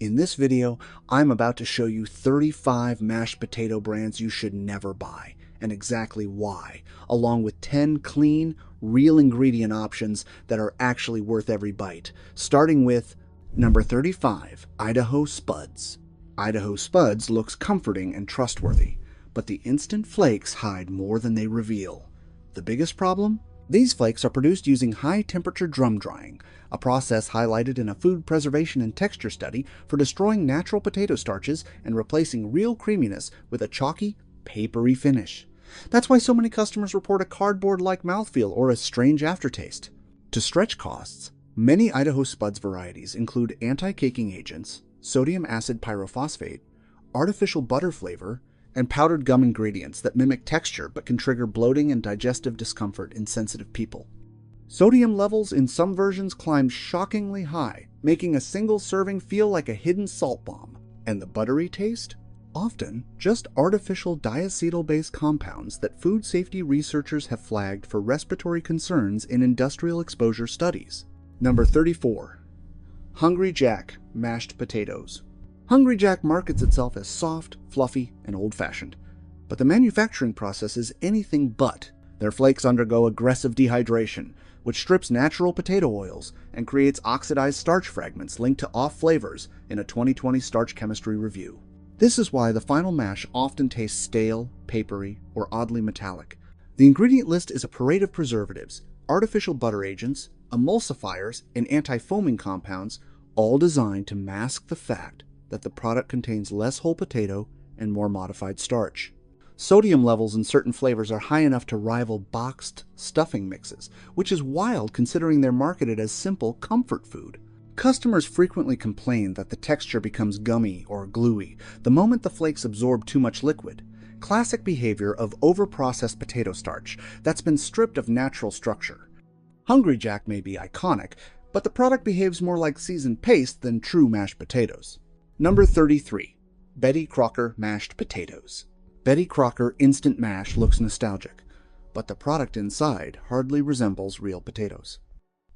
In this video, I'm about to show you 35 mashed potato brands you should never buy, and exactly why, along with 10 clean, real ingredient options that are actually worth every bite, starting with number 35, Idaho Spuds. Idaho Spuds looks comforting and trustworthy, but the instant flakes hide more than they reveal. The biggest problem? These flakes are produced using high-temperature drum drying, a process highlighted in a food preservation and texture study for destroying natural potato starches and replacing real creaminess with a chalky, papery finish. That's why so many customers report a cardboard-like mouthfeel or a strange aftertaste. To stretch costs, many Idaho Spuds varieties include anti-caking agents, sodium acid pyrophosphate, artificial butter flavor, and powdered gum ingredients that mimic texture but can trigger bloating and digestive discomfort in sensitive people. Sodium levels in some versions climb shockingly high, making a single serving feel like a hidden salt bomb. And the buttery taste? Often just artificial diacetyl-based compounds that food safety researchers have flagged for respiratory concerns in industrial exposure studies. Number 34. Hungry Jack Mashed Potatoes. Hungry Jack markets itself as soft, fluffy, and old-fashioned, but the manufacturing process is anything but. Their flakes undergo aggressive dehydration, which strips natural potato oils and creates oxidized starch fragments linked to off flavors in a 2020 starch chemistry review. This is why the final mash often tastes stale, papery, or oddly metallic. The ingredient list is a parade of preservatives, artificial butter agents, emulsifiers, and anti-foaming compounds, all designed to mask the fact that the product contains less whole potato and more modified starch. Sodium levels in certain flavors are high enough to rival boxed stuffing mixes, which is wild considering they're marketed as simple comfort food. Customers frequently complain that the texture becomes gummy or gluey the moment the flakes absorb too much liquid. Classic behavior of over-processed potato starch that's been stripped of natural structure. Hungry Jack may be iconic, but the product behaves more like seasoned paste than true mashed potatoes. Number 33. Betty Crocker Mashed Potatoes. Betty Crocker Instant Mash looks nostalgic, but the product inside hardly resembles real potatoes.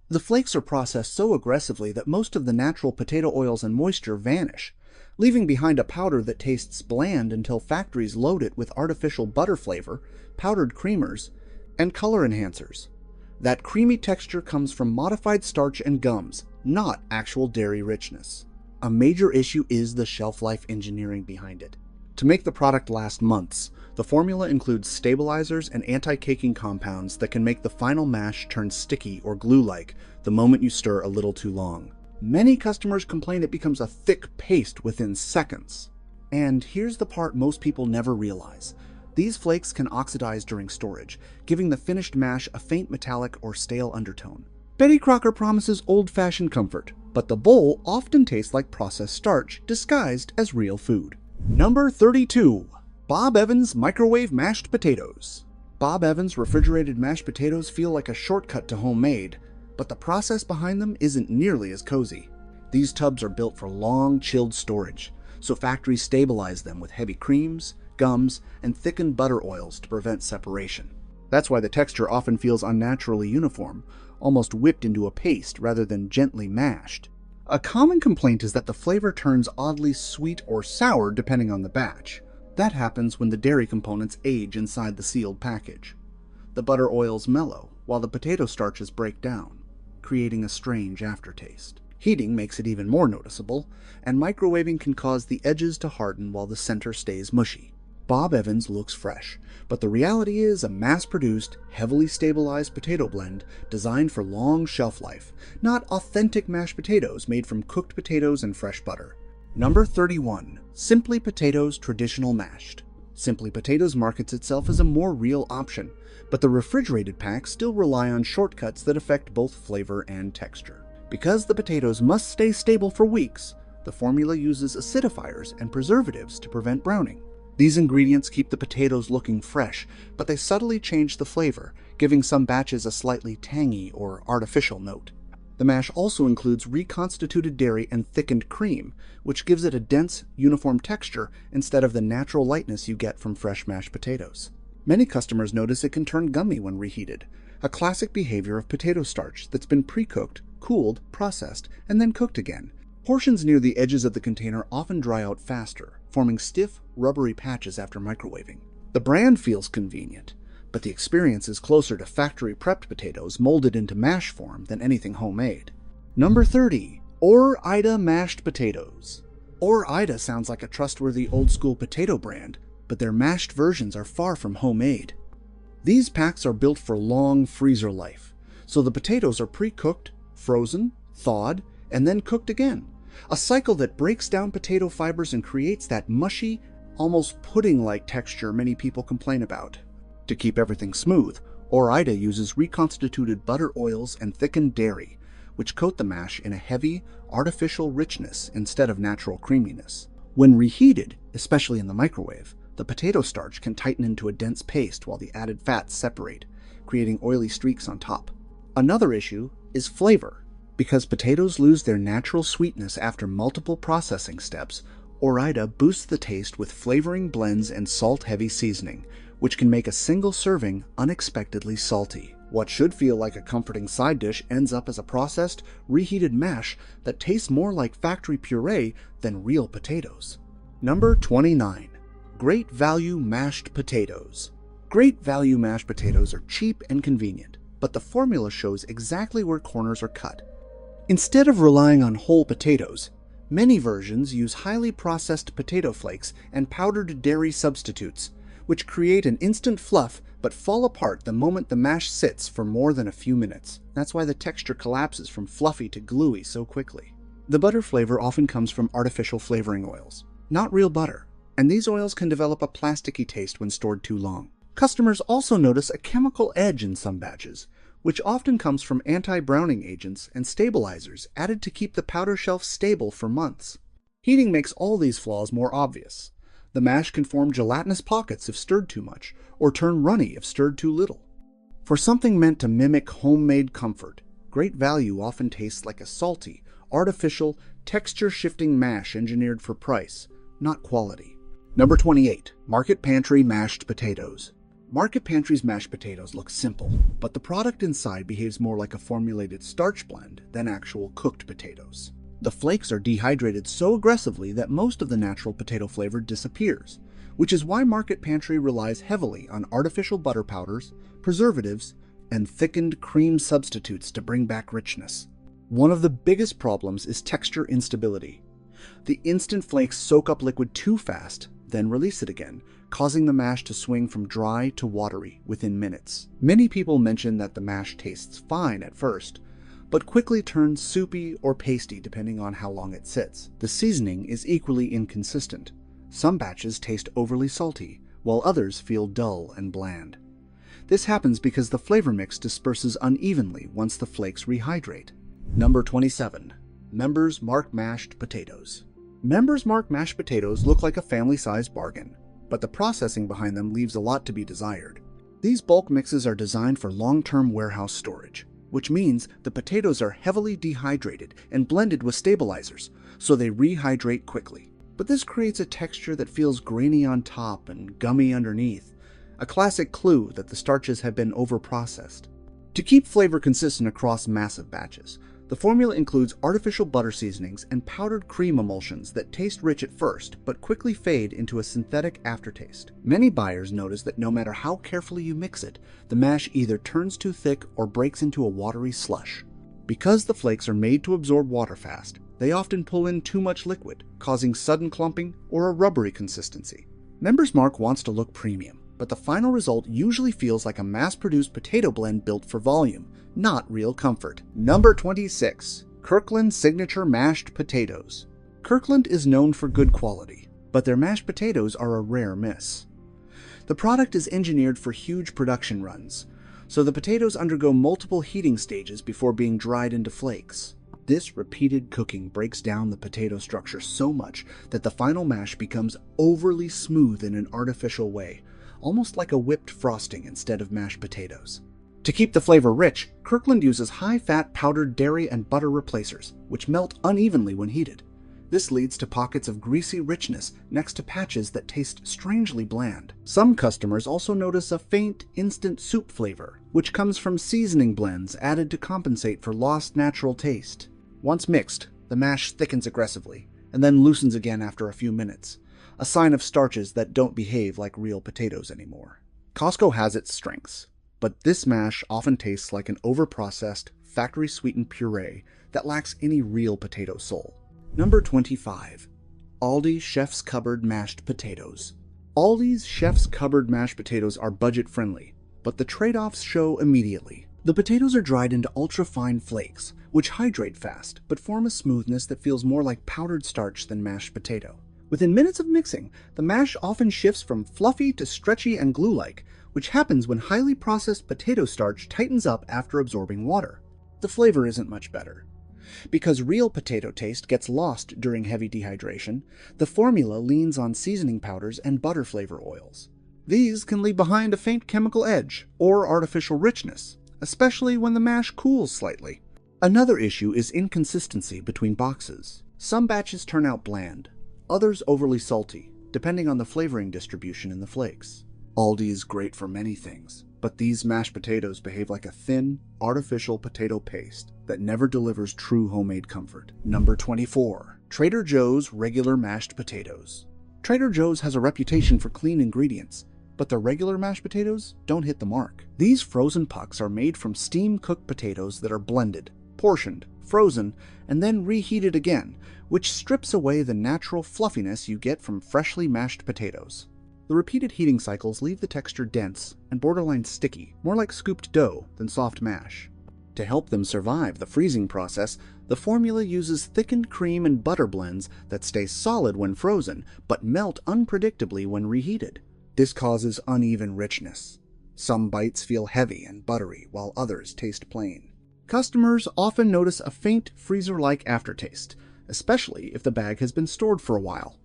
The flakes are processed so aggressively that most of the natural potato oils and moisture vanish, leaving behind a powder that tastes bland until factories load it with artificial butter flavor, powdered creamers, and color enhancers. That creamy texture comes from modified starch and gums, not actual dairy richness. A major issue is the shelf life engineering behind it. To make the product last months, the formula includes stabilizers and anti-caking compounds that can make the final mash turn sticky or glue-like the moment you stir a little too long. Many customers complain it becomes a thick paste within seconds. And here's the part most people never realize. These flakes can oxidize during storage, giving the finished mash a faint metallic or stale undertone. Betty Crocker promises old-fashioned comfort, but the bowl often tastes like processed starch disguised as real food. Number 32. Bob Evans Microwave Mashed Potatoes. Bob Evans refrigerated mashed potatoes feel like a shortcut to homemade, but the process behind them isn't nearly as cozy. These tubs are built for long, chilled storage, so factories stabilize them with heavy creams, gums, and thickened butter oils to prevent separation. That's why the texture often feels unnaturally uniform, almost whipped into a paste rather than gently mashed. A common complaint is that the flavor turns oddly sweet or sour depending on the batch. That happens when the dairy components age inside the sealed package. The butter oils mellow, while the potato starches break down, creating a strange aftertaste. Heating makes it even more noticeable, and microwaving can cause the edges to harden while the center stays mushy. Bob Evans looks fresh, but the reality is a mass-produced, heavily stabilized potato blend designed for long shelf life, not authentic mashed potatoes made from cooked potatoes and fresh butter. Number 31. Simply Potatoes Traditional Mashed. Simply Potatoes markets itself as a more real option, but the refrigerated packs still rely on shortcuts that affect both flavor and texture. Because the potatoes must stay stable for weeks, the formula uses acidifiers and preservatives to prevent browning. These ingredients keep the potatoes looking fresh, but they subtly change the flavor, giving some batches a slightly tangy or artificial note. The mash also includes reconstituted dairy and thickened cream, which gives it a dense, uniform texture instead of the natural lightness you get from fresh mashed potatoes. Many customers notice it can turn gummy when reheated, a classic behavior of potato starch that's been pre-cooked, cooled, processed, and then cooked again. Portions near the edges of the container often dry out faster, forming stiff, rubbery patches after microwaving. The brand feels convenient, but the experience is closer to factory-prepped potatoes molded into mash form than anything homemade. Number 30. Ore-Ida mashed potatoes. Ore-Ida sounds like a trustworthy old-school potato brand, but their mashed versions are far from homemade. These packs are built for long freezer life, so the potatoes are pre-cooked, frozen, thawed, and then cooked again. A cycle that breaks down potato fibers and creates that mushy, almost pudding-like texture many people complain about. To keep everything smooth, Ore-Ida uses reconstituted butter oils and thickened dairy, which coat the mash in a heavy, artificial richness instead of natural creaminess. When reheated, especially in the microwave, the potato starch can tighten into a dense paste while the added fats separate, creating oily streaks on top. Another issue is flavor. Because potatoes lose their natural sweetness after multiple processing steps, Ore-Ida boosts the taste with flavoring blends and salt-heavy seasoning, which can make a single serving unexpectedly salty. What should feel like a comforting side dish ends up as a processed, reheated mash that tastes more like factory puree than real potatoes. Number 29. Great Value Mashed Potatoes. Great Value mashed potatoes are cheap and convenient, but the formula shows exactly where corners are cut. Instead of relying on whole potatoes, many versions use highly processed potato flakes and powdered dairy substitutes, which create an instant fluff but fall apart the moment the mash sits for more than a few minutes. That's why the texture collapses from fluffy to gluey so quickly. The butter flavor often comes from artificial flavoring oils, not real butter, and these oils can develop a plasticky taste when stored too long. Customers also notice a chemical edge in some batches, which often comes from anti-browning agents and stabilizers added to keep the powder shelf stable for months. Heating makes all these flaws more obvious. The mash can form gelatinous pockets if stirred too much, or turn runny if stirred too little. For something meant to mimic homemade comfort, Great Value often tastes like a salty, artificial, texture-shifting mash engineered for price, not quality. Number 28. Market Pantry Mashed Potatoes. Market Pantry's mashed potatoes look simple, but the product inside behaves more like a formulated starch blend than actual cooked potatoes. The flakes are dehydrated so aggressively that most of the natural potato flavor disappears, which is why Market Pantry relies heavily on artificial butter powders, preservatives, and thickened cream substitutes to bring back richness. One of the biggest problems is texture instability. The instant flakes soak up liquid too fast, then release it again, causing the mash to swing from dry to watery within minutes. Many people mention that the mash tastes fine at first, but quickly turns soupy or pasty depending on how long it sits. The seasoning is equally inconsistent. Some batches taste overly salty, while others feel dull and bland. This happens because the flavor mix disperses unevenly once the flakes rehydrate. Number 27. Members Mark Mashed Potatoes. Members Mark mashed potatoes look like a family-sized bargain, but the processing behind them leaves a lot to be desired. These bulk mixes are designed for long-term warehouse storage, which means the potatoes are heavily dehydrated and blended with stabilizers, so they rehydrate quickly. But this creates a texture that feels grainy on top and gummy underneath, a classic clue that the starches have been overprocessed. To keep flavor consistent across massive batches, the formula includes artificial butter seasonings and powdered cream emulsions that taste rich at first, but quickly fade into a synthetic aftertaste. Many buyers notice that no matter how carefully you mix it, the mash either turns too thick or breaks into a watery slush. Because the flakes are made to absorb water fast, they often pull in too much liquid, causing sudden clumping or a rubbery consistency. Members Mark wants to look premium, but the final result usually feels like a mass-produced potato blend built for volume, not real comfort. Number 26. Kirkland Signature Mashed Potatoes. Kirkland is known for good quality, but their mashed potatoes are a rare miss. The product is engineered for huge production runs, so the potatoes undergo multiple heating stages before being dried into flakes. This repeated cooking breaks down the potato structure so much that the final mash becomes overly smooth in an artificial way, almost like a whipped frosting instead of mashed potatoes. To keep the flavor rich, Kirkland uses high-fat powdered dairy and butter replacers, which melt unevenly when heated. This leads to pockets of greasy richness next to patches that taste strangely bland. Some customers also notice a faint, instant soup flavor, which comes from seasoning blends added to compensate for lost natural taste. Once mixed, The mash thickens aggressively, and then loosens again after a few minutes, a sign of starches that don't behave like real potatoes anymore. Costco has its strengths, but this mash often tastes like an overprocessed, factory-sweetened puree that lacks any real potato soul. Number 25. Aldi Chef's Cupboard Mashed Potatoes. Aldi's Chef's Cupboard mashed potatoes are budget-friendly, but the trade-offs show immediately. The potatoes are dried into ultra-fine flakes, which hydrate fast, but form a smoothness that feels more like powdered starch than mashed potato. Within minutes of mixing, the mash often shifts from fluffy to stretchy and glue-like, which happens when highly processed potato starch tightens up after absorbing water. The flavor isn't much better. Because real potato taste gets lost during heavy dehydration, the formula leans on seasoning powders and butter flavor oils. These can leave behind a faint chemical edge or artificial richness, especially when the mash cools slightly. Another issue is inconsistency between boxes. Some batches turn out bland, others overly salty, depending on the flavoring distribution in the flakes. Aldi is great for many things, but these mashed potatoes behave like a thin, artificial potato paste that never delivers true homemade comfort. Number 24. Trader Joe's Regular Mashed Potatoes. Trader Joe's has a reputation for clean ingredients, but their regular mashed potatoes don't hit the mark. These frozen pucks are made from steam-cooked potatoes that are blended, portioned, frozen, and then reheated again, which strips away the natural fluffiness you get from freshly mashed potatoes. The repeated heating cycles leave the texture dense and borderline sticky, more like scooped dough than soft mash. To help them survive the freezing process, the formula uses thickened cream and butter blends that stay solid when frozen, but melt unpredictably when reheated. This causes uneven richness. Some bites feel heavy and buttery, while others taste plain. Customers often notice a faint freezer-like aftertaste, especially if the bag has been stored for a while.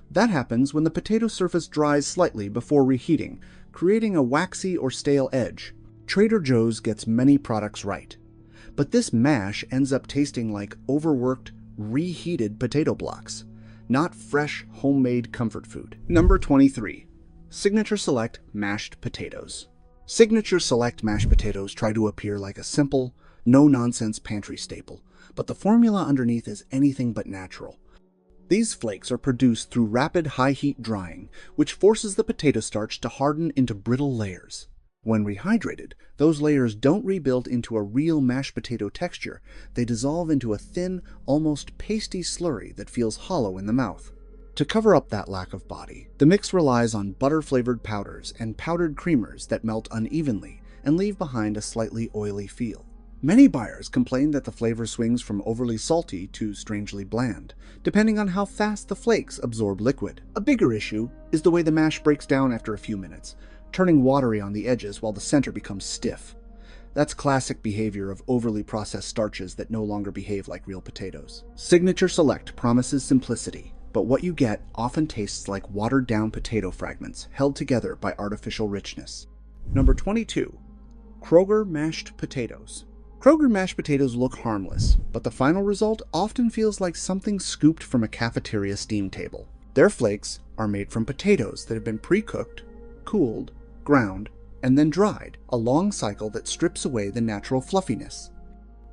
That happens when the potato surface dries slightly before reheating, creating a waxy or stale edge. Trader Joe's gets many products right, but this mash ends up tasting like overworked, reheated potato blocks, not fresh, homemade comfort food. Number 23. Signature Select Mashed Potatoes. Signature Select mashed potatoes try to appear like a simple, no-nonsense pantry staple, but the formula underneath is anything but natural. These flakes are produced through rapid high-heat drying, which forces the potato starch to harden into brittle layers. When rehydrated, those layers don't rebuild into a real mashed potato texture. They dissolve into a thin, almost pasty slurry that feels hollow in the mouth. To cover up that lack of body, the mix relies on butter-flavored powders and powdered creamers that melt unevenly and leave behind a slightly oily feel. Many buyers complain that the flavor swings from overly salty to strangely bland, depending on how fast the flakes absorb liquid. A bigger issue is the way the mash breaks down after a few minutes, turning watery on the edges while the center becomes stiff. That's classic behavior of overly processed starches that no longer behave like real potatoes. Signature Select promises simplicity, but what you get often tastes like watered-down potato fragments held together by artificial richness. Number 22. Kroger Mashed Potatoes. Kroger mashed potatoes look harmless, but the final result often feels like something scooped from a cafeteria steam table. Their flakes are made from potatoes that have been pre-cooked, cooled, ground, and then dried, a long cycle that strips away the natural fluffiness.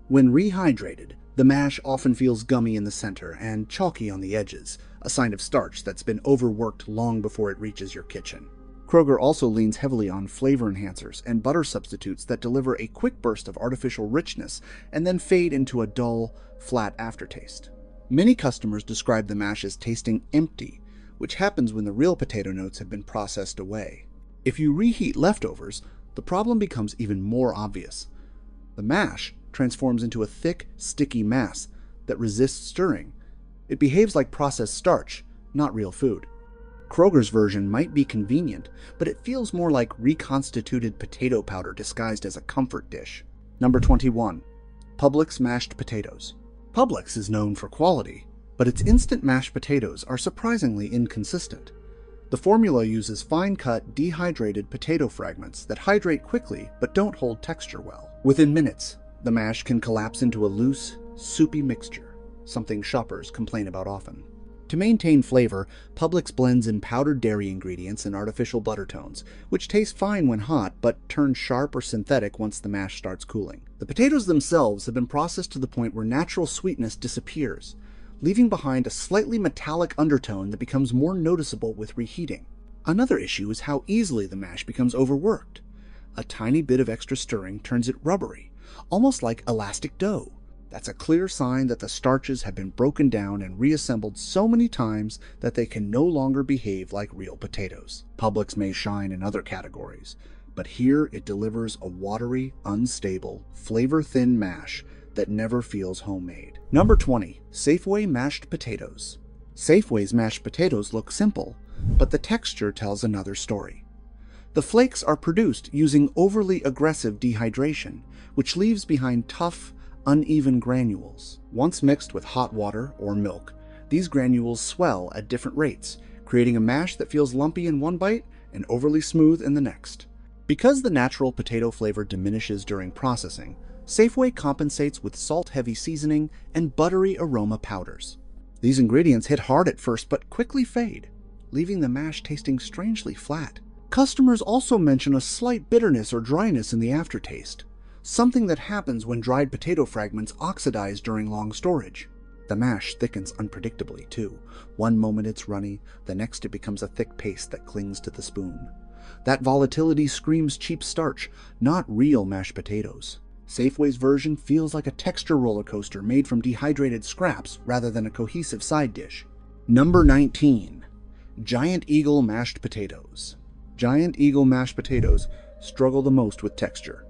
When rehydrated, the mash often feels gummy in the center and chalky on the edges, a sign of starch that's been overworked long before it reaches your kitchen. Kroger also leans heavily on flavor enhancers and butter substitutes that deliver a quick burst of artificial richness and then fade into a dull, flat aftertaste. Many customers describe the mash as tasting empty, which happens when the real potato notes have been processed away. If you reheat leftovers, the problem becomes even more obvious. The mash transforms into a thick, sticky mass that resists stirring. It behaves like processed starch, not real food. Kroger's version might be convenient, but it feels more like reconstituted potato powder disguised as a comfort dish. Number 21. Publix Mashed Potatoes. Publix is known for quality, but its instant mashed potatoes are surprisingly inconsistent. The formula uses fine-cut, dehydrated potato fragments that hydrate quickly but don't hold texture well. Within minutes, the mash can collapse into a loose, soupy mixture, something shoppers complain about often. To maintain flavor, Publix blends in powdered dairy ingredients and artificial butter tones, which taste fine when hot but turn sharp or synthetic once the mash starts cooling. The The potatoes themselves have been processed to the point where natural sweetness disappears, leaving behind a slightly metallic undertone that becomes more noticeable with reheating. Another issue is how easily the mash becomes overworked. A tiny bit of extra stirring turns it rubbery, almost like elastic dough. That's a clear sign that the starches have been broken down and reassembled so many times that they can no longer behave like real potatoes. Publix may shine in other categories, but here it delivers a watery, unstable, flavor-thin mash that never feels homemade. Number 20. Safeway mashed potatoes. Safeway's mashed potatoes look simple, but the texture tells another story. The flakes are produced using overly aggressive dehydration, which leaves behind tough, uneven granules. Once mixed with hot water or milk, these granules swell at different rates, creating a mash that feels lumpy in one bite and overly smooth in the next. Because the natural potato flavor diminishes during processing, Safeway compensates with salt-heavy seasoning and buttery aroma powders. These ingredients hit hard at first but quickly fade, leaving the mash tasting strangely flat. Customers also mention a slight bitterness or dryness in the aftertaste, something that happens when dried potato fragments oxidize during long storage. The mash thickens unpredictably, too. One moment it's runny, the next it becomes a thick paste that clings to the spoon. That volatility screams cheap starch, not real mashed potatoes. Safeway's version feels like a texture roller coaster made from dehydrated scraps rather than a cohesive side dish. Number 19. Giant Eagle mashed potatoes. Giant Eagle mashed potatoes struggle the most with texture.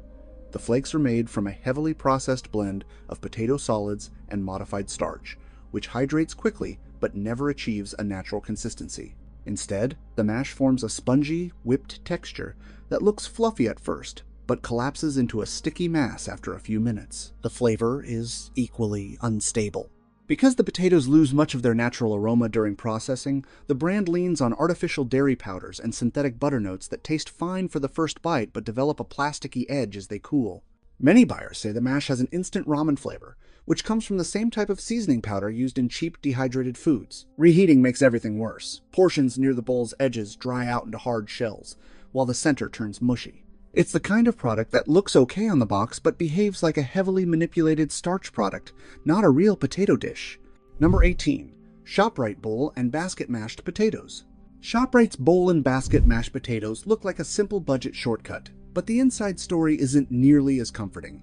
The flakes are made from a heavily processed blend of potato solids and modified starch, which hydrates quickly but never achieves a natural consistency. Instead, the mash forms a spongy, whipped texture that looks fluffy at first, but collapses into a sticky mass after a few minutes. The flavor is equally unstable. Because the potatoes lose much of their natural aroma during processing, the brand leans on artificial dairy powders and synthetic butter notes that taste fine for the first bite but develop a plasticky edge as they cool. Many buyers say the mash has an instant ramen flavor, which comes from the same type of seasoning powder used in cheap dehydrated foods. Reheating makes everything worse. Portions near the bowl's edges dry out into hard shells, while the center turns mushy. It's the kind of product that looks okay on the box but behaves like a heavily manipulated starch product, not a real potato dish. Number 18. ShopRite Bowl and Basket Mashed Potatoes. ShopRite's bowl and basket mashed potatoes look like a simple budget shortcut, but the inside story isn't nearly as comforting.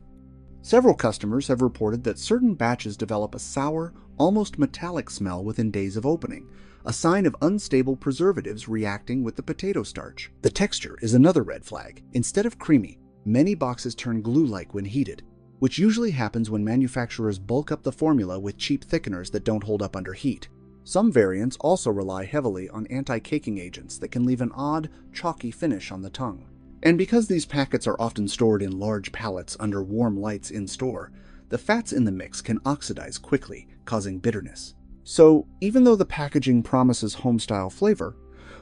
Several customers have reported that certain batches develop a sour, almost metallic smell within days of opening, a sign of unstable preservatives reacting with the potato starch. The texture is another red flag. Instead of creamy, many boxes turn glue-like when heated, which usually happens when manufacturers bulk up the formula with cheap thickeners that don't hold up under heat. Some variants also rely heavily on anti-caking agents that can leave an odd, chalky finish on the tongue. And because these packets are often stored in large pallets under warm lights in store, the fats in the mix can oxidize quickly, causing bitterness. So, even though the packaging promises homestyle flavor,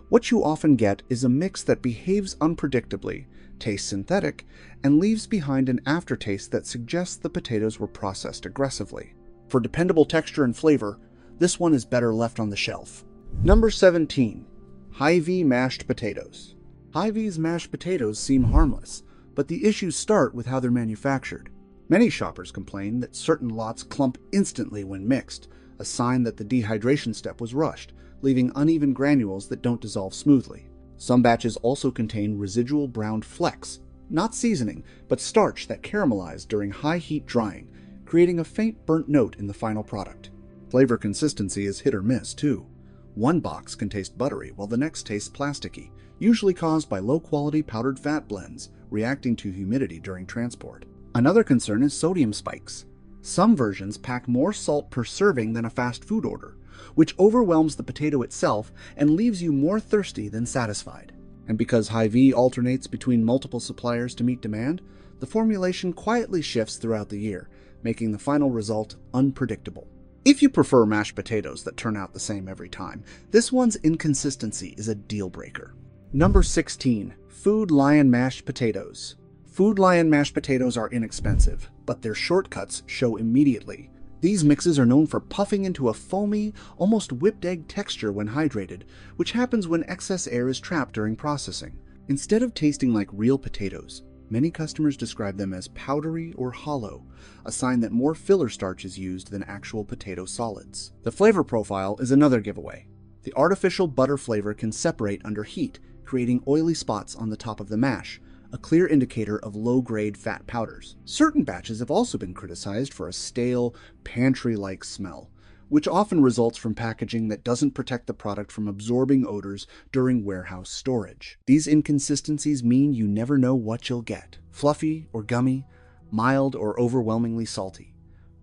what you often get is a mix that behaves unpredictably, tastes synthetic, and leaves behind an aftertaste that suggests the potatoes were processed aggressively. For dependable texture and flavor, this one is better left on the shelf. Number 17. Hy-Vee mashed potatoes. Hy-Vee's mashed potatoes seem harmless, but the issues start with how they're manufactured. Many shoppers complain that certain lots clump instantly when mixed, a sign that the dehydration step was rushed, leaving uneven granules that don't dissolve smoothly. Some batches also contain residual browned flecks, not seasoning, but starch that caramelized during high heat drying, creating a faint burnt note in the final product. Flavor consistency is hit or miss, too. One box can taste buttery while the next tastes plasticky, usually caused by low-quality powdered fat blends reacting to humidity during transport. Another concern is sodium spikes. Some versions pack more salt per serving than a fast food order, which overwhelms the potato itself and leaves you more thirsty than satisfied. And because Hy-Vee alternates between multiple suppliers to meet demand, the formulation quietly shifts throughout the year, making the final result unpredictable. If you prefer mashed potatoes that turn out the same every time, this one's inconsistency is a deal breaker. Number 16. Food Lion mashed potatoes. Food Lion mashed potatoes are inexpensive, but their shortcuts show immediately. These mixes are known for puffing into a foamy, almost whipped egg texture when hydrated, which happens when excess air is trapped during processing. Instead of tasting like real potatoes, Many customers describe them as powdery or hollow, a sign that more filler starch is used than actual potato solids. The flavor profile is another giveaway. The artificial butter flavor can separate under heat, creating oily spots on the top of the mash, a clear indicator of low-grade fat powders. Certain batches have also been criticized for a stale, pantry-like smell, which often results from packaging that doesn't protect the product from absorbing odors during warehouse storage. These inconsistencies mean you never know what you'll get: fluffy or gummy, mild or overwhelmingly salty.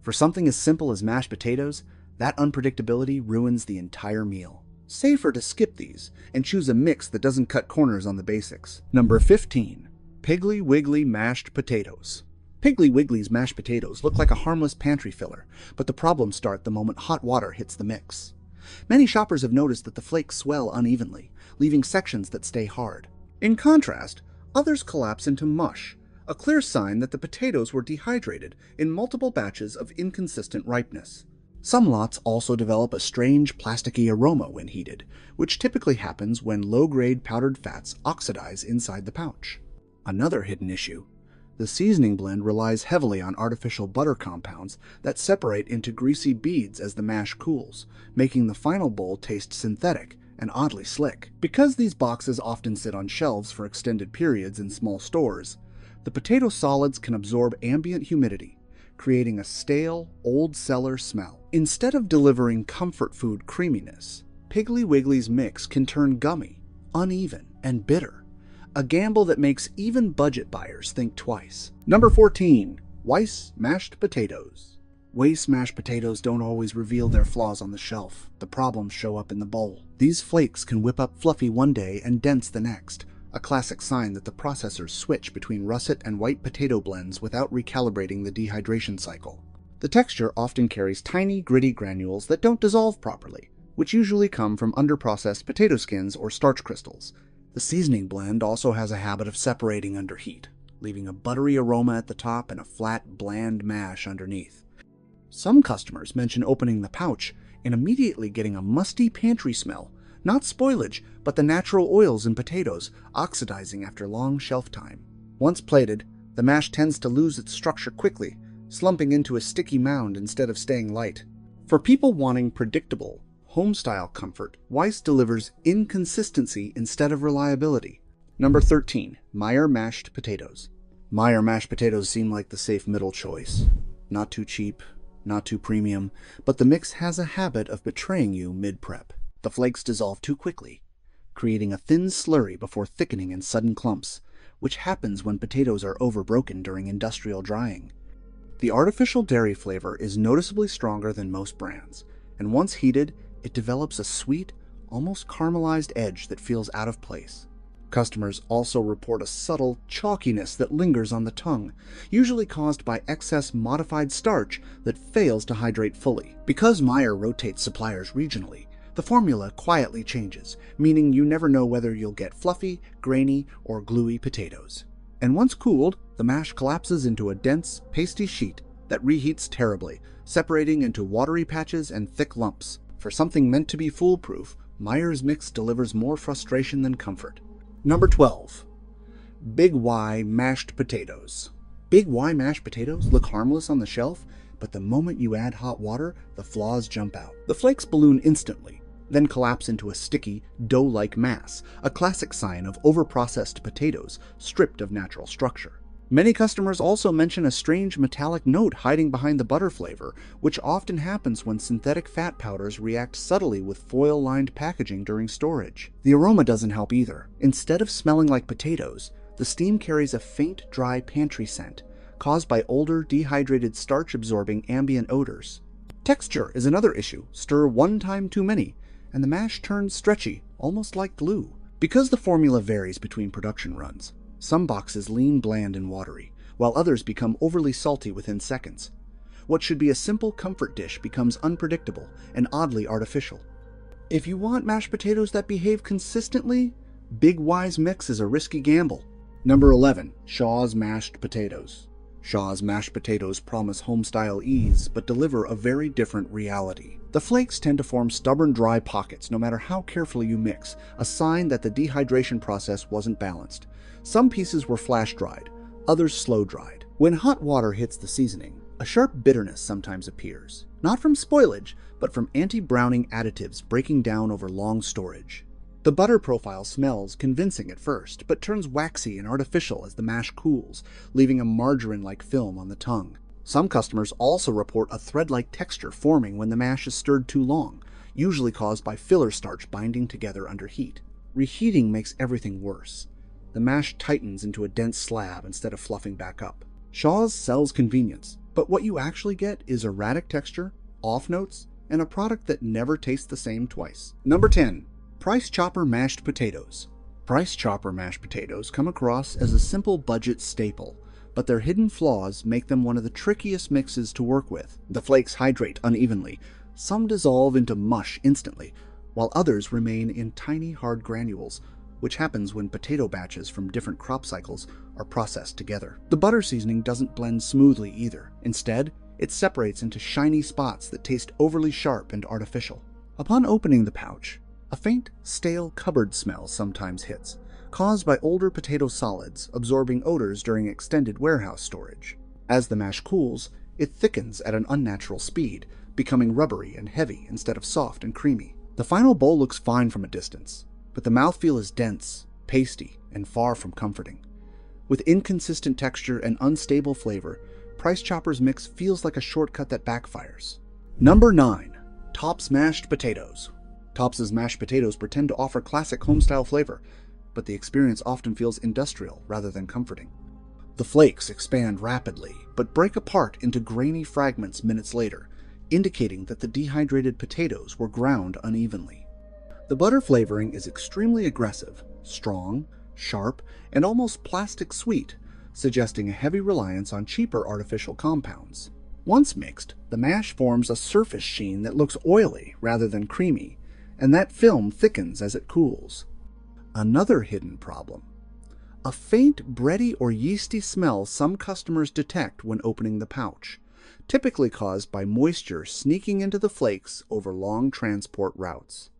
For something as simple as mashed potatoes, that unpredictability ruins the entire meal. Safer to skip these and choose a mix that doesn't cut corners on the basics. Number 15. Piggly Wiggly Mashed Potatoes. Piggly Wiggly's mashed potatoes look like a harmless pantry filler, but the problems start the moment hot water hits the mix. Many shoppers have noticed that the flakes swell unevenly, leaving sections that stay hard. In contrast, others collapse into mush, a clear sign that the potatoes were dehydrated in multiple batches of inconsistent ripeness. Some lots also develop a strange plasticky aroma when heated, which typically happens when low-grade powdered fats oxidize inside the pouch. Another hidden issue: the seasoning blend relies heavily on artificial butter compounds that separate into greasy beads as the mash cools, making the final bowl taste synthetic and oddly slick. Because these boxes often sit on shelves for extended periods in small stores, the potato solids can absorb ambient humidity, creating a stale, old cellar smell. Instead of delivering comfort food creaminess, Piggly Wiggly's mix can turn gummy, uneven, and bitter, a gamble that makes even budget buyers think twice. Number 14. Weis Mashed Potatoes. Weis mashed potatoes don't always reveal their flaws on the shelf. The problems show up in the bowl. These flakes can whip up fluffy one day and dense the next, a classic sign that the processors switch between russet and white potato blends without recalibrating the dehydration cycle. The texture often carries tiny, gritty granules that don't dissolve properly, which usually come from underprocessed potato skins or starch crystals. The seasoning blend also has a habit of separating under heat, leaving a buttery aroma at the top and a flat, bland mash underneath. Some customers mention opening the pouch and immediately getting a musty pantry smell, not spoilage, but the natural oils in potatoes oxidizing after long shelf time. Once plated, the mash tends to lose its structure quickly, slumping into a sticky mound instead of staying light. For people wanting predictable, homestyle comfort, Weis delivers inconsistency instead of reliability. Number 13. Meijer Mashed Potatoes. Meijer mashed potatoes seem like the safe middle choice. Not too cheap, not too premium, but the mix has a habit of betraying you mid-prep. The flakes dissolve too quickly, creating a thin slurry before thickening in sudden clumps, which happens when potatoes are overbroken during industrial drying. The artificial dairy flavor is noticeably stronger than most brands, and once heated, it develops a sweet, almost caramelized edge that feels out of place. Customers also report a subtle chalkiness that lingers on the tongue, usually caused by excess modified starch that fails to hydrate fully. Because Meijer rotates suppliers regionally, the formula quietly changes, meaning you never know whether you'll get fluffy, grainy, or gluey potatoes. And once cooled, the mash collapses into a dense, pasty sheet that reheats terribly, separating into watery patches and thick lumps. For something meant to be foolproof, Meijer's mix delivers more frustration than comfort. Number 12. Big Y Mashed Potatoes. Big Y mashed potatoes look harmless on the shelf, but the moment you add hot water, the flaws jump out. The flakes balloon instantly, then collapse into a sticky, dough-like mass, a classic sign of overprocessed potatoes stripped of natural structure. Many customers also mention a strange metallic note hiding behind the butter flavor, which often happens when synthetic fat powders react subtly with foil-lined packaging during storage. The aroma doesn't help either. Instead of smelling like potatoes, the steam carries a faint, dry pantry scent, caused by older, dehydrated starch-absorbing ambient odors. Texture is another issue. Stir one time too many, and the mash turns stretchy, almost like glue. Because the formula varies between production runs, some boxes lean bland and watery, while others become overly salty within seconds. What should be a simple comfort dish becomes unpredictable and oddly artificial. If you want mashed potatoes that behave consistently, Big Y's mix is a risky gamble. Number 11. Shaw's Mashed Potatoes. Shaw's mashed potatoes promise homestyle ease, but deliver a very different reality. The flakes tend to form stubborn, dry pockets no matter how carefully you mix, a sign that the dehydration process wasn't balanced. Some pieces were flash-dried, others slow-dried. When hot water hits the seasoning, a sharp bitterness sometimes appears, not from spoilage, but from anti-browning additives breaking down over long storage. The butter profile smells convincing at first, but turns waxy and artificial as the mash cools, leaving a margarine-like film on the tongue. Some customers also report a thread-like texture forming when the mash is stirred too long, usually caused by filler starch binding together under heat. Reheating makes everything worse. The mash tightens into a dense slab instead of fluffing back up. Shaw's sells convenience, but what you actually get is erratic texture, off notes, and a product that never tastes the same twice. Number 10. Price Chopper Mashed Potatoes. Price Chopper mashed potatoes come across as a simple budget staple, but their hidden flaws make them one of the trickiest mixes to work with. The flakes hydrate unevenly. Some dissolve into mush instantly, while others remain in tiny hard granules, which happens when potato batches from different crop cycles are processed together. The butter seasoning doesn't blend smoothly either. Instead, it separates into shiny spots that taste overly sharp and artificial. Upon opening the pouch, a faint, stale cupboard smell sometimes hits, caused by older potato solids absorbing odors during extended warehouse storage. As the mash cools, it thickens at an unnatural speed, becoming rubbery and heavy instead of soft and creamy. The final bowl looks fine from a distance, but the mouthfeel is dense, pasty, and far from comforting. With inconsistent texture and unstable flavor, Price Chopper's mix feels like a shortcut that backfires. Number 9. Tops Mashed Potatoes. Tops' mashed potatoes pretend to offer classic homestyle flavor, but the experience often feels industrial rather than comforting. The flakes expand rapidly, but break apart into grainy fragments minutes later, indicating that the dehydrated potatoes were ground unevenly. The butter flavoring is extremely aggressive, strong, sharp, and almost plastic sweet, suggesting a heavy reliance on cheaper artificial compounds. Once mixed, the mash forms a surface sheen that looks oily rather than creamy, and that film thickens as it cools. Another hidden problem: a faint bready or yeasty smell some customers detect when opening the pouch, typically caused by moisture sneaking into the flakes over long transport routes.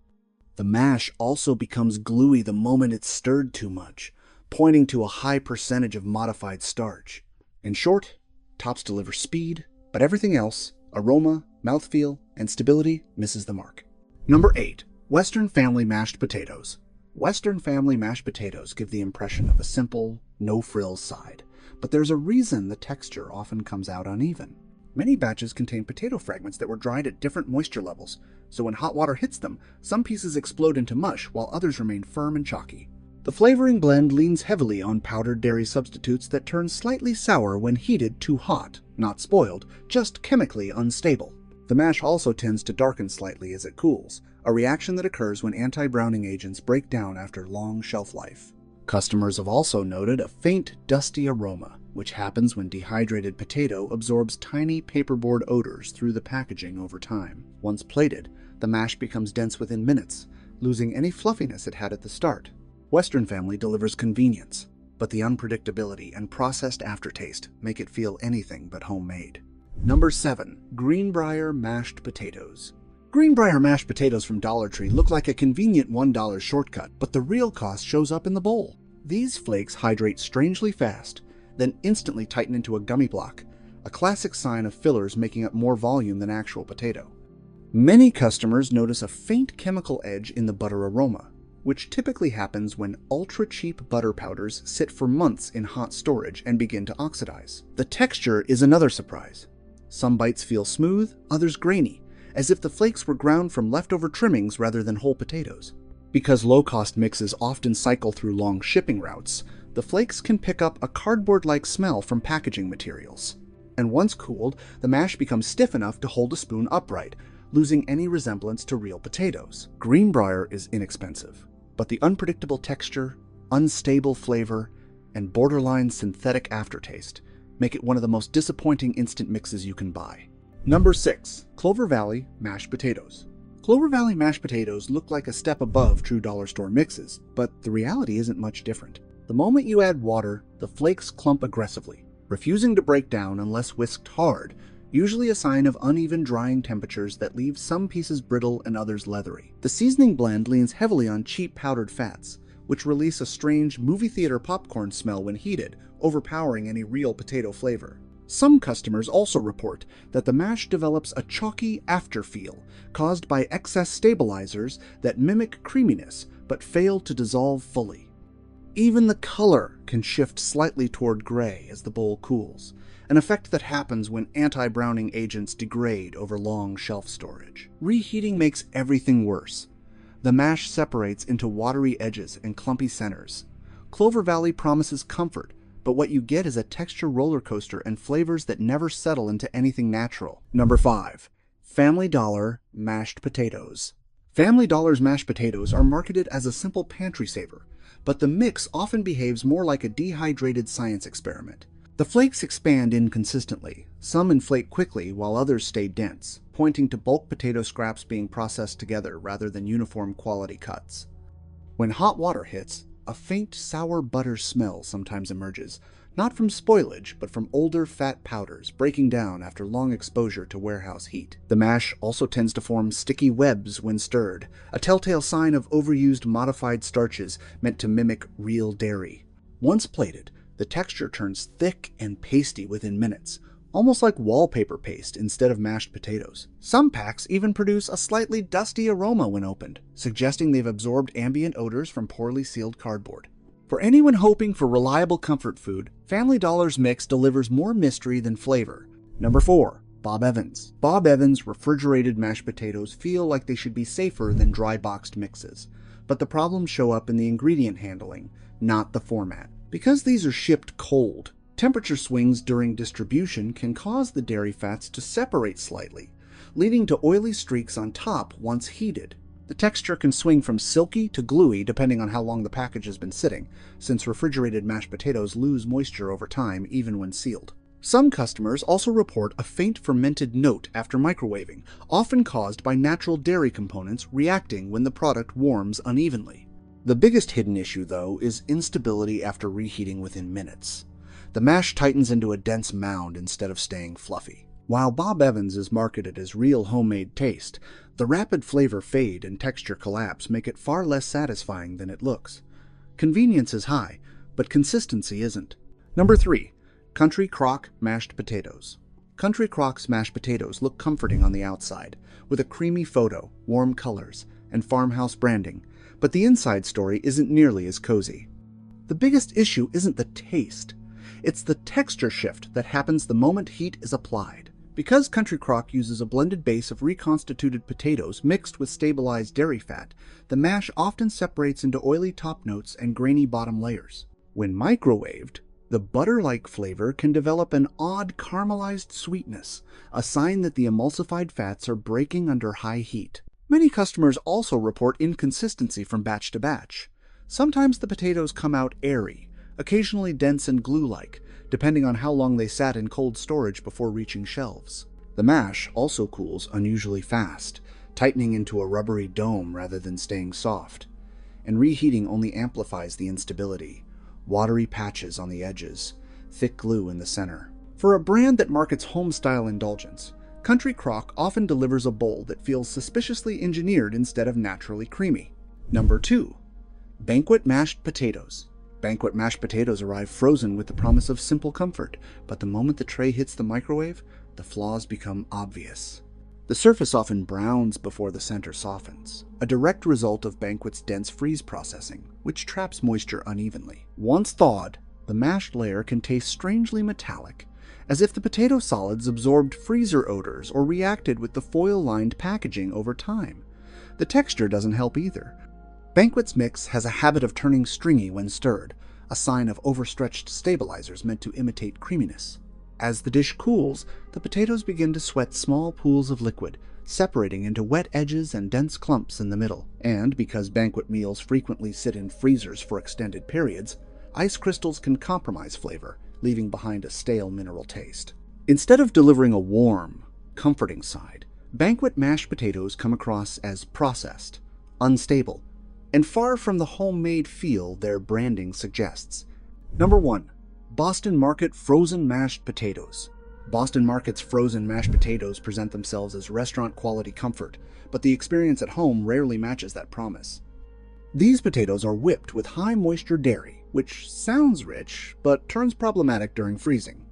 The mash also becomes gluey the moment it's stirred too much, pointing to a high percentage of modified starch. In short, Tops deliver speed, but everything else, aroma, mouthfeel, and stability, misses the mark. Number 8. Western Family Mashed Potatoes. Western Family mashed potatoes give the impression of a simple, no-frills side, but there's a reason the texture often comes out uneven. Many batches contain potato fragments that were dried at different moisture levels, so when hot water hits them, some pieces explode into mush while others remain firm and chalky. The flavoring blend leans heavily on powdered dairy substitutes that turn slightly sour when heated too hot, not spoiled, just chemically unstable. The mash also tends to darken slightly as it cools, a reaction that occurs when anti-browning agents break down after long shelf life. Customers have also noted a faint, dusty aroma, which happens when dehydrated potato absorbs tiny paperboard odors through the packaging over time. Once plated, the mash becomes dense within minutes, losing any fluffiness it had at the start. Western Family delivers convenience, but the unpredictability and processed aftertaste make it feel anything but homemade. Number 7. Greenbrier Mashed Potatoes. Greenbrier mashed potatoes from Dollar Tree look like a convenient $1 shortcut, but the real cost shows up in the bowl. These flakes hydrate strangely fast, then instantly tighten into a gummy block, a classic sign of fillers making up more volume than actual potato. Many customers notice a faint chemical edge in the butter aroma, which typically happens when ultra-cheap butter powders sit for months in hot storage and begin to oxidize. The texture is another surprise. Some bites feel smooth, others grainy, as if the flakes were ground from leftover trimmings rather than whole potatoes. Because low-cost mixes often cycle through long shipping routes, the flakes can pick up a cardboard-like smell from packaging materials. And once cooled, the mash becomes stiff enough to hold a spoon upright, losing any resemblance to real potatoes. Greenbrier is inexpensive, but the unpredictable texture, unstable flavor, and borderline synthetic aftertaste make it one of the most disappointing instant mixes you can buy. Number 6. Clover Valley Mashed Potatoes. Clover Valley mashed potatoes look like a step above true dollar store mixes, but the reality isn't much different. The moment you add water, the flakes clump aggressively, refusing to break down unless whisked hard, usually a sign of uneven drying temperatures that leave some pieces brittle and others leathery. The seasoning blend leans heavily on cheap powdered fats, which release a strange movie theater popcorn smell when heated, overpowering any real potato flavor. Some customers also report that the mash develops a chalky afterfeel caused by excess stabilizers that mimic creaminess but fail to dissolve fully. Even the color can shift slightly toward gray as the bowl cools, an effect that happens when anti-browning agents degrade over long shelf storage. Reheating makes everything worse. The mash separates into watery edges and clumpy centers. Clover Valley promises comfort, but what you get is a texture roller coaster and flavors that never settle into anything natural. Number 5. Family Dollar mashed potatoes. Family Dollar's mashed potatoes are marketed as a simple pantry saver, but the mix often behaves more like a dehydrated science experiment. The flakes expand inconsistently. Some inflate quickly while others stay dense, pointing to bulk potato scraps being processed together rather than uniform quality cuts. When hot water hits, a faint sour butter smell sometimes emerges, not from spoilage, but from older fat powders breaking down after long exposure to warehouse heat. The mash also tends to form sticky webs when stirred, a telltale sign of overused modified starches meant to mimic real dairy. Once plated, the texture turns thick and pasty within minutes, almost like wallpaper paste instead of mashed potatoes. Some packs even produce a slightly dusty aroma when opened, suggesting they've absorbed ambient odors from poorly sealed cardboard. For anyone hoping for reliable comfort food, Family Dollar's mix delivers more mystery than flavor. Number 4. Bob Evans. Bob Evans refrigerated mashed potatoes feel like they should be safer than dry boxed mixes, but the problems show up in the ingredient handling, not the format. Because these are shipped cold, temperature swings during distribution can cause the dairy fats to separate slightly, leading to oily streaks on top once heated. The texture can swing from silky to gluey depending on how long the package has been sitting, since refrigerated mashed potatoes lose moisture over time even when sealed. Some customers also report a faint fermented note after microwaving, often caused by natural dairy components reacting when the product warms unevenly. The biggest hidden issue, though, is instability after reheating within minutes. The mash tightens into a dense mound instead of staying fluffy. While Bob Evans is marketed as real homemade taste, the rapid flavor fade and texture collapse make it far less satisfying than it looks. Convenience is high, but consistency isn't. Number 3. Country Crock mashed potatoes. Country Crock's mashed potatoes look comforting on the outside, with a creamy photo, warm colors, and farmhouse branding, but the inside story isn't nearly as cozy. The biggest issue isn't the taste. It's the texture shift that happens the moment heat is applied. Because Country Crock uses a blended base of reconstituted potatoes mixed with stabilized dairy fat, the mash often separates into oily top notes and grainy bottom layers. When microwaved, the butter-like flavor can develop an odd caramelized sweetness, a sign that the emulsified fats are breaking under high heat. Many customers also report inconsistency from batch to batch. Sometimes the potatoes come out airy, occasionally dense and glue-like, depending on how long they sat in cold storage before reaching shelves. The mash also cools unusually fast, tightening into a rubbery dome rather than staying soft. And reheating only amplifies the instability. Watery patches on the edges, thick glue in the center. For a brand that markets home-style indulgence, Country Crock often delivers a bowl that feels suspiciously engineered instead of naturally creamy. Number 2. Banquet mashed potatoes. Banquet mashed potatoes arrive frozen with the promise of simple comfort, but the moment the tray hits the microwave, the flaws become obvious. The surface often browns before the center softens, a direct result of Banquet's dense freeze processing, which traps moisture unevenly. Once thawed, the mashed layer can taste strangely metallic, as if the potato solids absorbed freezer odors or reacted with the foil-lined packaging over time. The texture doesn't help either. Banquet's mix has a habit of turning stringy when stirred, a sign of overstretched stabilizers meant to imitate creaminess. As the dish cools, the potatoes begin to sweat small pools of liquid, separating into wet edges and dense clumps in the middle. And because Banquet meals frequently sit in freezers for extended periods, ice crystals can compromise flavor, leaving behind a stale mineral taste. Instead of delivering a warm, comforting side, Banquet mashed potatoes come across as processed, unstable, and far from the homemade feel their branding suggests. Number 1. Boston Market frozen mashed potatoes. Boston Market's frozen mashed potatoes present themselves as restaurant-quality comfort, but the experience at home rarely matches that promise. These potatoes are whipped with high moisture dairy, which sounds rich, but turns problematic during freezing.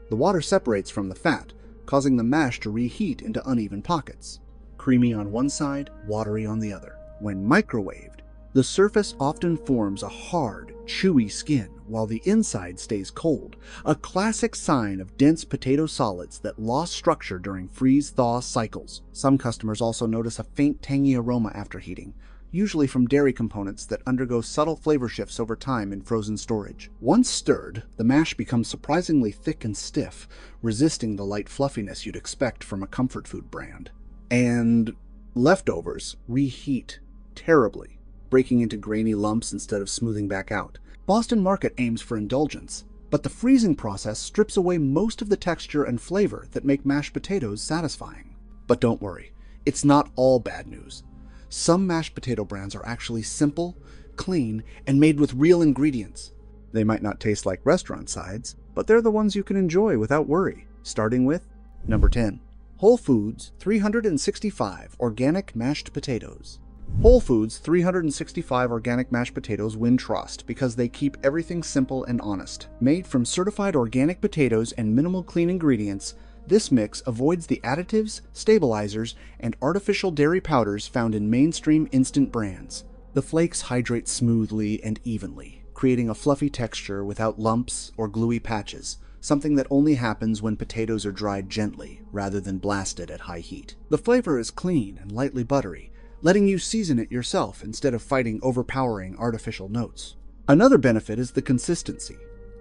The water separates from the fat, causing the mash to reheat into uneven pockets. Creamy on one side, watery on the other. When microwaved, the surface often forms a hard, chewy skin, while the inside stays cold, a classic sign of dense potato solids that lost structure during freeze-thaw cycles. Some customers also notice a faint tangy aroma after heating, usually from dairy components that undergo subtle flavor shifts over time in frozen storage. Once stirred, the mash becomes surprisingly thick and stiff, resisting the light fluffiness you'd expect from a comfort food brand. And leftovers reheat terribly, breaking into grainy lumps instead of smoothing back out. Boston Market aims for indulgence, but the freezing process strips away most of the texture and flavor that make mashed potatoes satisfying. But don't worry, it's not all bad news. Some mashed potato brands are actually simple, clean, and made with real ingredients. They might not taste like restaurant sides, but they're the ones you can enjoy without worry, starting with number 10. Whole Foods 365 Organic Mashed Potatoes. Whole Foods 365 organic mashed potatoes win trust because they keep everything simple and honest. Made from certified organic potatoes and minimal clean ingredients, this mix avoids the additives, stabilizers, and artificial dairy powders found in mainstream instant brands. The flakes hydrate smoothly and evenly, creating a fluffy texture without lumps or gluey patches, something that only happens when potatoes are dried gently rather than blasted at high heat. The flavor is clean and lightly buttery, letting you season it yourself instead of fighting overpowering artificial notes. Another benefit is the consistency.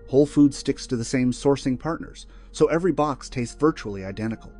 Whole Foods sticks to the same sourcing partners, so every box tastes virtually identical.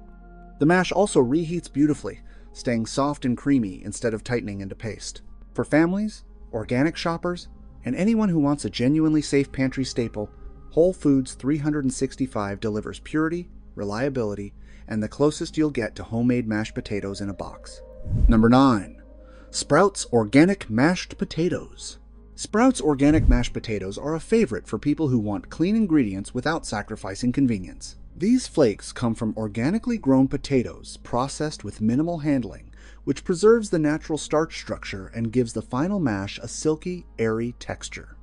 The mash also reheats beautifully, staying soft and creamy instead of tightening into paste. For families, organic shoppers, and anyone who wants a genuinely safe pantry staple, Whole Foods 365 delivers purity, reliability, and the closest you'll get to homemade mashed potatoes in a box. Number 9. Sprouts Organic Mashed Potatoes. Sprouts Organic Mashed Potatoes are a favorite for people who want clean ingredients without sacrificing convenience. These flakes come from organically grown potatoes processed with minimal handling, which preserves the natural starch structure and gives the final mash a silky, airy texture.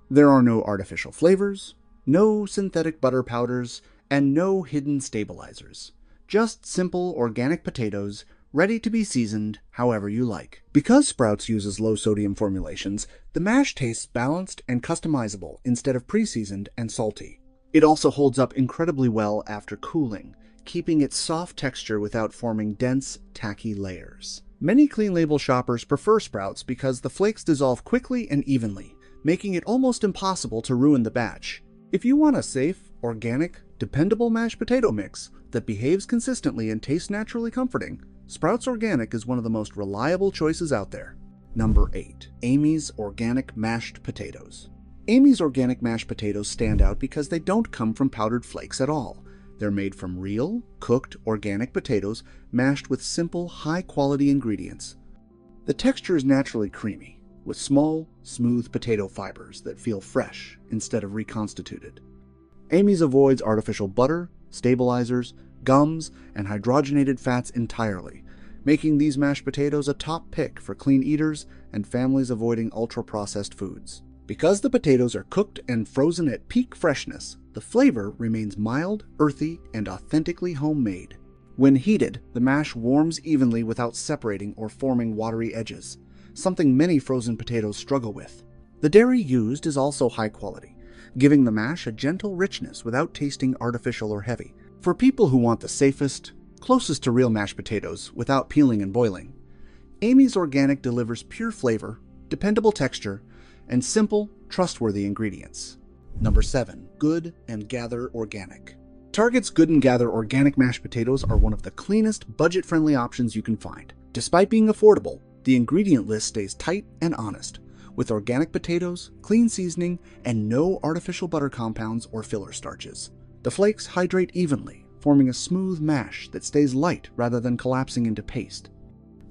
There are no artificial flavors, no synthetic butter powders, and no hidden stabilizers. Just simple organic potatoes, ready to be seasoned however you like. Because Sprouts uses low-sodium formulations, the mash tastes balanced and customizable instead of pre-seasoned and salty. It also holds up incredibly well after cooling, keeping its soft texture without forming dense, tacky layers. Many clean label shoppers prefer Sprouts because the flakes dissolve quickly and evenly, making it almost impossible to ruin the batch. If you want a safe, organic, dependable mashed potato mix that behaves consistently and tastes naturally comforting, Sprouts Organic is one of the most reliable choices out there. Number 8. Amy's Organic Mashed Potatoes. Amy's Organic Mashed Potatoes stand out because they don't come from powdered flakes at all. They're made from real, cooked, organic potatoes mashed with simple, high-quality ingredients. The texture is naturally creamy, with small, smooth potato fibers that feel fresh instead of reconstituted. Amy's avoids artificial butter, stabilizers, gums, and hydrogenated fats entirely, making these mashed potatoes a top pick for clean eaters and families avoiding ultra-processed foods. Because the potatoes are cooked and frozen at peak freshness, the flavor remains mild, earthy, and authentically homemade. When heated, the mash warms evenly without separating or forming watery edges, something many frozen potatoes struggle with. The dairy used is also high quality, giving the mash a gentle richness without tasting artificial or heavy. For people who want the safest, closest to real mashed potatoes without peeling and boiling, Amy's Organic delivers pure flavor, dependable texture, and simple, trustworthy ingredients. Number 7. Good and Gather Organic. Target's Good and Gather Organic mashed potatoes are one of the cleanest, budget-friendly options you can find. Despite being affordable, the ingredient list stays tight and honest, with organic potatoes, clean seasoning, and no artificial butter compounds or filler starches. The flakes hydrate evenly, forming a smooth mash that stays light rather than collapsing into paste.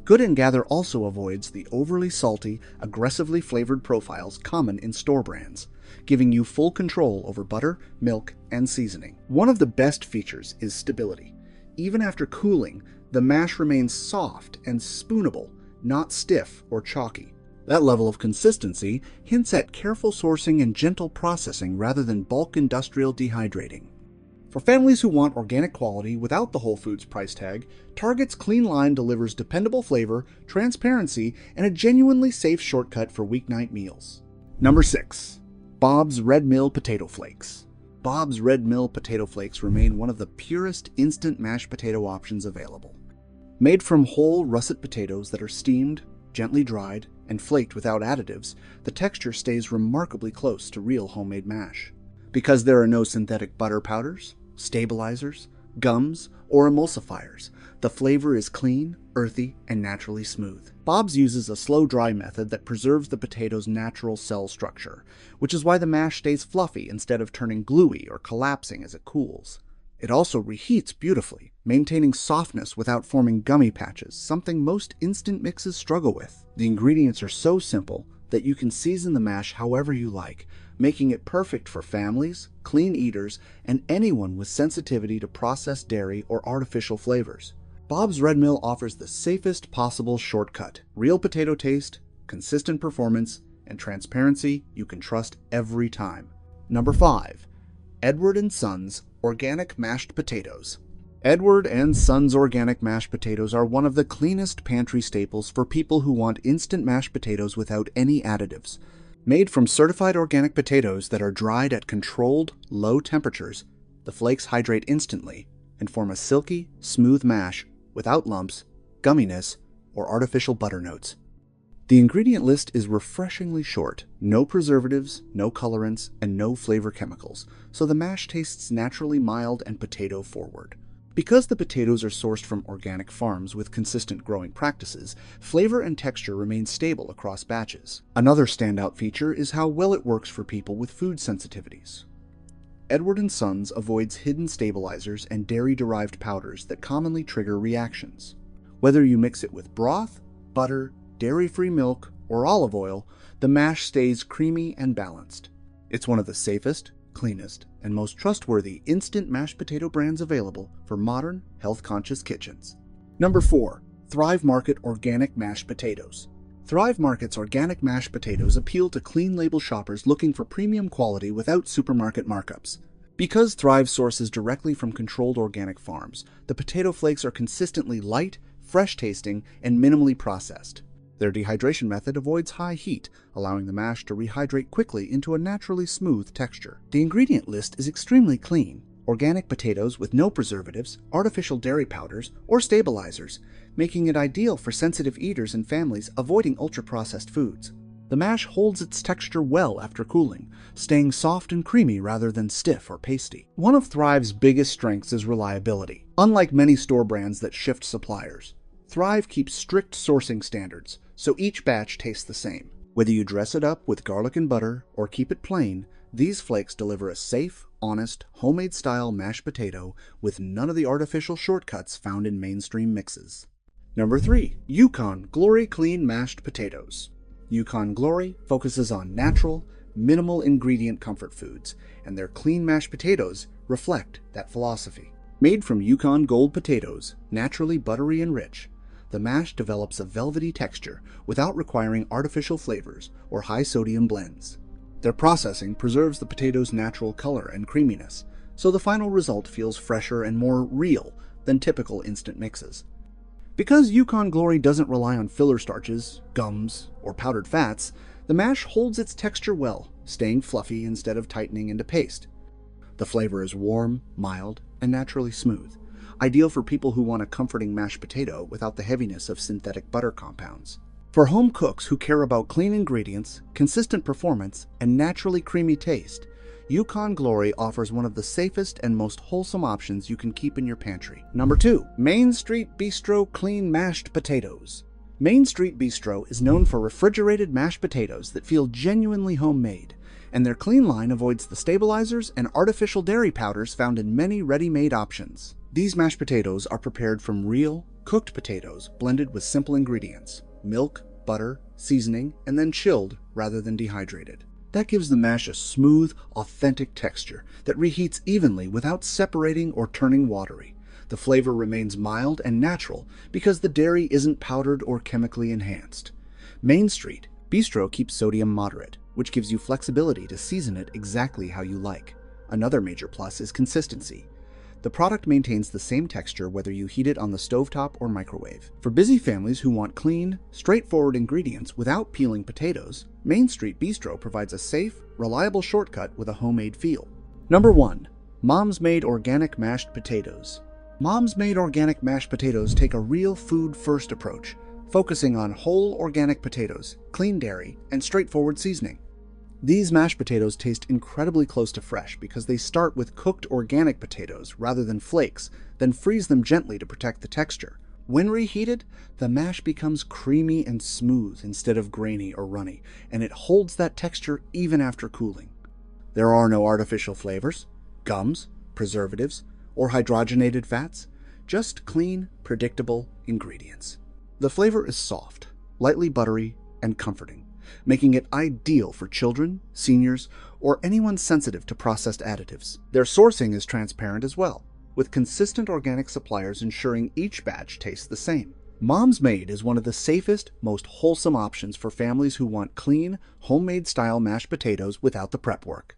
Good and Gather also avoids the overly salty, aggressively flavored profiles common in store brands, giving you full control over butter, milk, and seasoning. One of the best features is stability. Even after cooling, the mash remains soft and spoonable, not stiff or chalky. That level of consistency hints at careful sourcing and gentle processing rather than bulk industrial dehydrating. For families who want organic quality without the Whole Foods price tag, Target's Clean Line delivers dependable flavor, transparency, and a genuinely safe shortcut for weeknight meals. Number 6. Bob's Red Mill Potato Flakes. Bob's Red Mill Potato Flakes remain one of the purest instant mashed potato options available. Made from whole russet potatoes that are steamed, gently dried, and flaked without additives, the texture stays remarkably close to real homemade mash. Because there are no synthetic butter powders, stabilizers, gums, or emulsifiers, the flavor is clean, earthy, and naturally smooth. Bob's uses a slow-dry method that preserves the potato's natural cell structure, which is why the mash stays fluffy instead of turning gluey or collapsing as it cools. It also reheats beautifully, maintaining softness without forming gummy patches, something most instant mixes struggle with. The ingredients are so simple that you can season the mash however you like, making it perfect for families, clean eaters, and anyone with sensitivity to processed dairy or artificial flavors. Bob's Red Mill offers the safest possible shortcut, real potato taste, consistent performance, and transparency you can trust every time. Number 5. Edward & Sons Organic Mashed Potatoes. Edward & Sons Organic Mashed Potatoes are one of the cleanest pantry staples for people who want instant mashed potatoes without any additives. Made from certified organic potatoes that are dried at controlled, low temperatures, the flakes hydrate instantly and form a silky, smooth mash without lumps, gumminess, or artificial butter notes. The ingredient list is refreshingly short: no preservatives, no colorants, and no flavor chemicals, so the mash tastes naturally mild and potato forward. Because the potatoes are sourced from organic farms with consistent growing practices, flavor and texture remain stable across batches. Another standout feature is how well it works for people with food sensitivities. Edward & Sons avoids hidden stabilizers and dairy-derived powders that commonly trigger reactions. Whether you mix it with broth, butter, dairy-free milk, or olive oil, the mash stays creamy and balanced. It's one of the safest, cleanest, and most trustworthy instant mashed potato brands available for modern, health-conscious kitchens. Number 4. Thrive Market Organic Mashed Potatoes. Thrive Market's organic mashed potatoes appeal to clean label shoppers looking for premium quality without supermarket markups. Because Thrive sources directly from controlled organic farms, the potato flakes are consistently light, fresh-tasting, and minimally processed. Their dehydration method avoids high heat, allowing the mash to rehydrate quickly into a naturally smooth texture. The ingredient list is extremely clean: organic potatoes with no preservatives, artificial dairy powders, or stabilizers, making it ideal for sensitive eaters and families avoiding ultra-processed foods. The mash holds its texture well after cooling, staying soft and creamy rather than stiff or pasty. One of Thrive's biggest strengths is reliability. Unlike many store brands that shift suppliers, Thrive keeps strict sourcing standards, so each batch tastes the same. Whether you dress it up with garlic and butter or keep it plain, these flakes deliver a safe, honest, homemade-style mashed potato with none of the artificial shortcuts found in mainstream mixes. Number 3. Yukon Glory Clean Mashed Potatoes. Yukon Glory focuses on natural, minimal ingredient comfort foods, and their clean mashed potatoes reflect that philosophy. Made from Yukon Gold potatoes, naturally buttery and rich, the mash develops a velvety texture without requiring artificial flavors or high-sodium blends. Their processing preserves the potato's natural color and creaminess, so the final result feels fresher and more real than typical instant mixes. Because Yukon Glory doesn't rely on filler starches, gums, or powdered fats, the mash holds its texture well, staying fluffy instead of tightening into paste. The flavor is warm, mild, and naturally smooth, ideal for people who want a comforting mashed potato without the heaviness of synthetic butter compounds. For home cooks who care about clean ingredients, consistent performance, and naturally creamy taste, Yukon Glory offers one of the safest and most wholesome options you can keep in your pantry. Number 2. Main Street Bistro Clean Mashed Potatoes. Main Street Bistro is known for refrigerated mashed potatoes that feel genuinely homemade, and their clean line avoids the stabilizers and artificial dairy powders found in many ready-made options. These mashed potatoes are prepared from real, cooked potatoes blended with simple ingredients: milk, butter, seasoning, and then chilled rather than dehydrated. That gives the mash a smooth, authentic texture that reheats evenly without separating or turning watery. The flavor remains mild and natural because the dairy isn't powdered or chemically enhanced. Main Street Bistro keeps sodium moderate, which gives you flexibility to season it exactly how you like. Another major plus is consistency. The product maintains the same texture whether you heat it on the stovetop or microwave. For busy families who want clean, straightforward ingredients without peeling potatoes, Main Street Bistro provides a safe, reliable shortcut with a homemade feel. Number 1. Mom's Made Organic Mashed Potatoes. Mom's Made Organic Mashed Potatoes take a real food-first approach, focusing on whole organic potatoes, clean dairy, and straightforward seasoning. These mashed potatoes taste incredibly close to fresh because they start with cooked organic potatoes rather than flakes, then freeze them gently to protect the texture. When reheated, the mash becomes creamy and smooth instead of grainy or runny, and it holds that texture even after cooling. There are no artificial flavors, gums, preservatives, or hydrogenated fats, just clean, predictable ingredients. The flavor is soft, lightly buttery, and comforting, making it ideal for children, seniors, or anyone sensitive to processed additives. Their sourcing is transparent as well, with consistent organic suppliers ensuring each batch tastes the same. Mom's Made is one of the safest, most wholesome options for families who want clean, homemade-style mashed potatoes without the prep work.